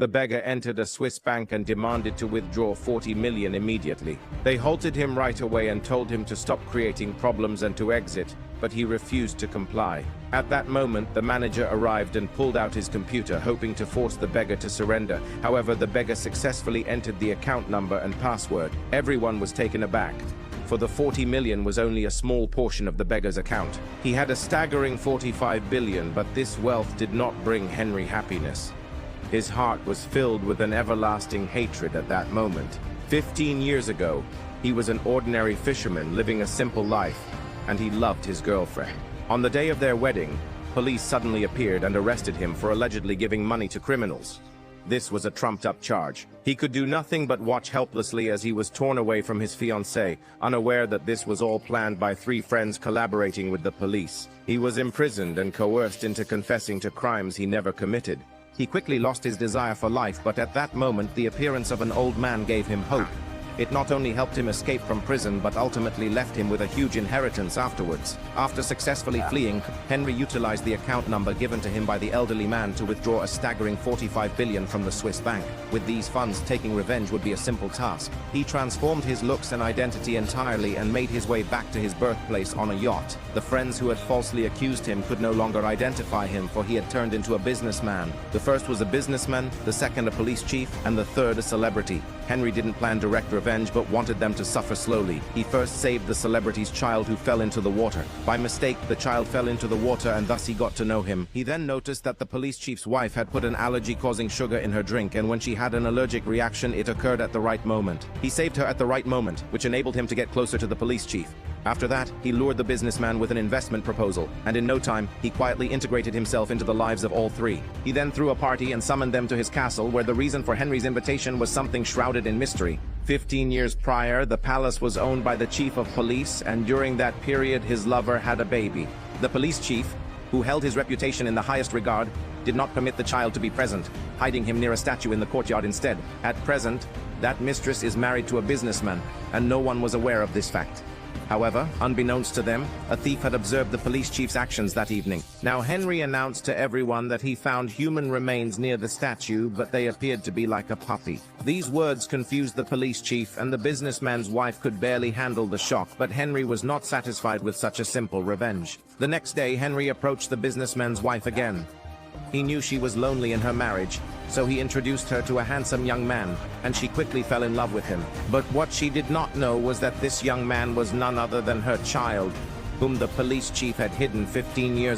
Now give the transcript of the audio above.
The beggar entered a Swiss bank and demanded to withdraw 40 million immediately. They halted him right away and told him to stop creating problems and to exit, but he refused to comply. At that moment, the manager arrived and pulled out his computer, hoping to force the beggar to surrender. However, the beggar successfully entered the account number and password. Everyone was taken aback, for the 40 million was only a small portion of the beggar's account. He had a staggering 45 billion, but this wealth did not bring Henry happiness. His heart was filled with an everlasting hatred at that moment. 15 years ago, he was an ordinary fisherman living a simple life, and he loved his girlfriend. On the day of their wedding, police suddenly appeared and arrested him for allegedly giving money to criminals. This was a trumped-up charge. He could do nothing but watch helplessly as he was torn away from his fiancée, unaware that this was all planned by 3 friends collaborating with the police. He was imprisoned and coerced into confessing to crimes he never committed. He quickly lost his desire for life, but at that moment the appearance of an old man gave him hope. It not only helped him escape from prison, but ultimately left him with a huge inheritance afterwards. After successfully fleeing, Henry utilized the account number given to him by the elderly man to withdraw a staggering 45 billion from the Swiss bank. With these funds, taking revenge would be a simple task. He transformed his looks and identity entirely and made his way back to his birthplace on a yacht. The friends who had falsely accused him could no longer identify him, for he had turned into a businessman. The first was a businessman, the second a police chief, and the third a celebrity. Henry didn't plan direct revenge, but wanted them to suffer slowly. He first saved the celebrity's child, who fell into the water. By mistake, the child fell into the water and thus he got to know him. He then noticed that the police chief's wife had put an allergy-causing sugar in her drink, and when she had an allergic reaction, it occurred at the right moment. He saved her at the right moment, which enabled him to get closer to the police chief. After that, he lured the businessman with an investment proposal, and in no time, he quietly integrated himself into the lives of all 3. He then threw a party and summoned them to his castle, where the reason for Henry's invitation was something shrouded in mystery. 15 years prior, the palace was owned by the chief of police, and during that period, his lover had a baby. The police chief, who held his reputation in the highest regard, did not permit the child to be present, hiding him near a statue in the courtyard instead. At present, that mistress is married to a businessman, and no one was aware of this fact. However, unbeknownst to them, a thief had observed the police chief's actions that evening. Now Henry announced to everyone that he found human remains near the statue, but they appeared to be like a puppy. These words confused the police chief, and the businessman's wife could barely handle the shock, but Henry was not satisfied with such a simple revenge. The next day, Henry approached the businessman's wife again. He knew she was lonely in her marriage, so he introduced her to a handsome young man, and she quickly fell in love with him. But what she did not know was that this young man was none other than her child, whom the police chief had hidden 15 years